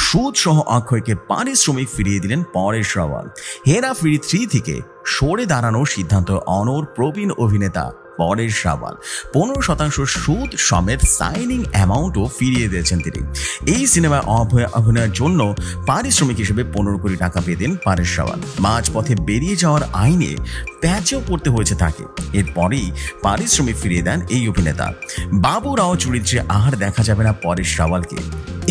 সুদ সহ অক্ষয়কে পারিশ্রমিক ফিরিয়ে দিলেন পরেশ রাওয়াল। হেরাফেরি 3 থেকে সরে দাঁড়ানোর সিদ্ধান্ত অনর প্রবীণ অভিনেতা পরেশ রাওয়াল 15% সুদ সমেত সাইনিং অ্যামাউন্টও ফিরিয়ে দিয়েছেন তিনি। এই সিনেমায় অভিনয়ের জন্য পারিশ্রমিক হিসেবে 15 কোটি টাকা পেতেন পরেশ রাওয়াল। মাঝপথে বেরিয়ে যাওয়ার আইনে প্যাচেও পড়তে হয়েছে তাকে। এরপরেই পারিশ্রমিক ফিরিয়ে দেন এই অভিনেতা। বাবু রাও চরিত্রে আর দেখা যাবে না পরেশ রাওয়ালকে।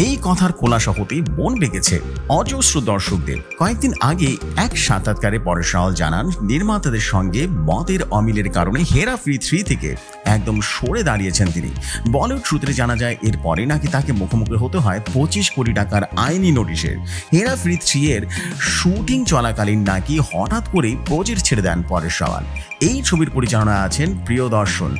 এই কথার খোলাসা হতেই মন বেঁকেছে অজস্র দর্শকদের। কয়েকদিন আগে এক সাক্ষাৎকারে পরেশ রাওয়াল জানান, নির্মাতাদের সঙ্গে মতের অমিলের কারণে হেরাফেরি 3 থেকে একদম সরে দাঁড়িয়েছেন তিনি। বলিউড সূত্রে জানা যায়, এরপরে নাকি তাকে মুখোমুখি হতে হয় 25 কোটি টাকার আইনি নোটিশের। হেরাফেরি 3 এর শুটিং চলাকালীন নাকি হঠাৎ করেই প্রজেক্ট ছেড়ে দেন পরেশ রাওয়াল। এই ছবির পরিচালনায় আছেন প্রিয়দর্শন,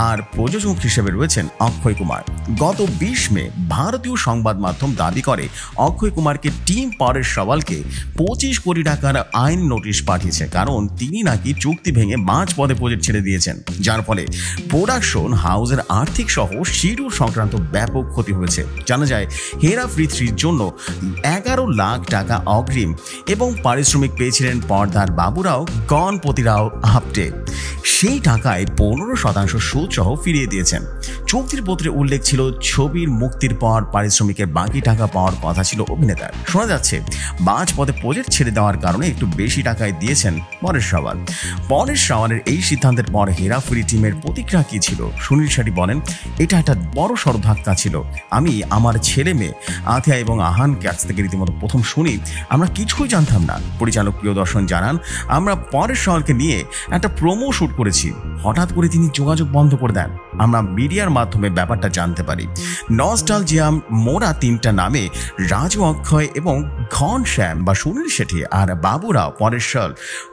আর প্রযোজক হিসেবে রয়েছেন অক্ষয় কুমার। গত 20 মে ভারতীয় সংবাদ মাধ্যম দাবি করে অক্ষয় কুমারকে টিম পরেশ রাওয়ালকে 25 কোটি টাকার আইন নোটিশ পাঠিয়েছে, কারণ তিনি নাকি চুক্তি ভেঙে মাঝপথে প্রজেক্ট ছেড়ে দিয়েছেন, যার ফলে প্রোডাকশন হাউসের আর্থিক সহ শিডিউল সংক্রান্ত ব্যাপক ক্ষতি হয়েছে। জানা যায়, হেরাফেরি 3 জন্য 11 লাখ টাকা অগ্রিম এবং পারিশ্রমিক পেয়েছিলেন পর্দার বাবুরাও গণপতি রাও হাপ্টে। সেই টাকায় 15% সুদ সহ ফিরিয়ে দিয়েছেন। চুক্তির পত্রে উল্লেখ ছিল, ছবির মুক্তির পর পারিশ্রমিকের বাকি টাকা পাওয়ার কথা ছিল অভিনেতার। শোনা যাচ্ছে, মাঝপথে প্রজেক্ট ছেড়ে দেওয়ার কারণে একটু বেশি টাকায় দিয়েছেন পরেশ রাওয়াল। পরেশ রাওয়ালের এই সিদ্ধান্তের পর হেরাফেরি টিমের প্রতিক্রিয়া কী ছিল? সুনীল শেঠি বলেন, এটা একটা বড় সড় ধাক্কা ছিল। আমি আমার ছেলে মেয়ে আথিয়া এবং আহান কাছ থেকে রীতিমতো প্রথম শুনি, আমরা কিছুই জানতাম না। পরিচালক প্রিয়দর্শন জানান, আমরা পরেশ রাওয়ালকে নিয়ে একটা প্রোমো শুট করেছি, হঠাৎ করে তিনি যোগাযোগ বন্ধ করে দেন। আমরা মিডিয়ার মাধ্যমে ব্যাপারটা জানতে পারি। নস্টালজিয়াম মোরা 3টা নামে রাজু, অক্ষয় এবং ঘনশ্যাম বা সুনীল শেঠি আর বাবুরাও পরেশ রাওয়াল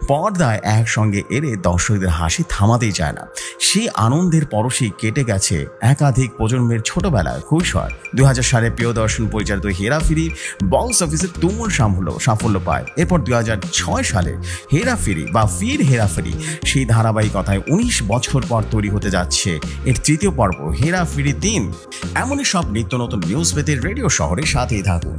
পর্দায় একসঙ্গে এলে দর্শকদের হাসি থামাতেই চায় না। সেই আনন্দের পরশেই কেটে গেছে একাধিক প্রজন্মের ছোটবেলার কৈশোর। 2000 সালে প্রিয়দর্শন পরিচালিত হেরাফেরি বক্স অফিসে তুমুল সাফল্য পায়। এরপর 2006 সালে হেরাফেরি বা ফির হেরাফেরি, সেই ধারাবাহিকতায় 19 বছর পর তৈরি হতে যাচ্ছে এর 3য় পর্ব হেরাফেরি 3। এমনই সব নিত্য নতুন নিউজ পেতে রেডিও শহরের সাথেই থাকুন।